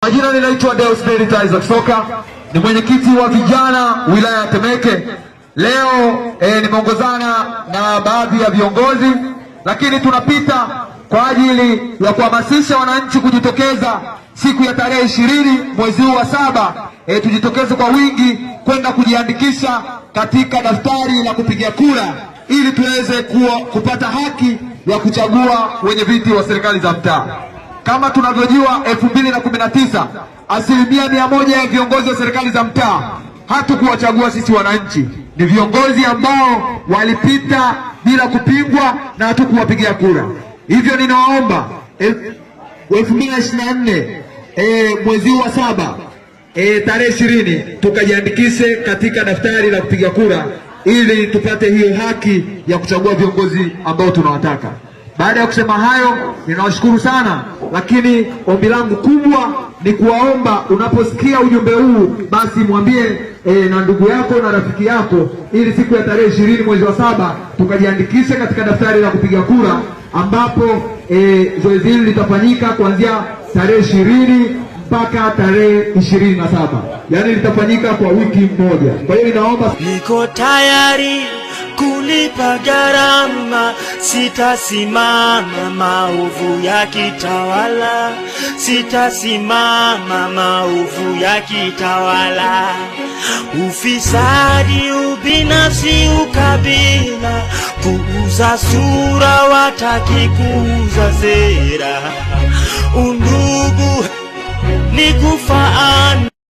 Majina ninaitwa Deus Benita Isaac Soka, ni mwenyekiti wa vijana wilaya ya Temeke. Leo nimeongozana na baadhi ya viongozi, lakini tunapita kwa ajili ya kuhamasisha wananchi kujitokeza siku ya tarehe 20 mwezi huu wa 7. Tujitokeze kwa wingi kwenda kujiandikisha katika daftari la kupigia kura ili tuweze kupata haki ya kuchagua wenye viti wa serikali za mtaa. Kama tunavyojua 2019 100% ya viongozi wa serikali za mtaa hatukuwachagua sisi wananchi, ni viongozi ambao walipita bila kupingwa na hatukuwapigia kura. Hivyo ninawaomba 2024 mwezi wa 7 tarehe 20 tukajiandikishe katika daftari la kupiga kura ili tupate hiyo haki ya kuchagua viongozi ambao tunawataka. Baada ya kusema hayo, ninawashukuru sana, lakini ombi langu kubwa ni kuwaomba, unaposikia ujumbe huu basi mwambie na ndugu yako na rafiki yako, ili siku ya tarehe 20 mwezi wa 7 tukajiandikishe katika daftari la kupiga kura, ambapo zoezi hili litafanyika kuanzia tarehe 20 mpaka tarehe 27. Yaani litafanyika kwa wiki moja. Kwa hiyo ninaomba, niko tayari kulipa gharama, sitasimama maovu ya kitawala, sitasimama maovu ya kitawala. Ufisadi, ubinafsi, ukabila, kuuza sura, wataki kuuza sera. Undugu ni kufaana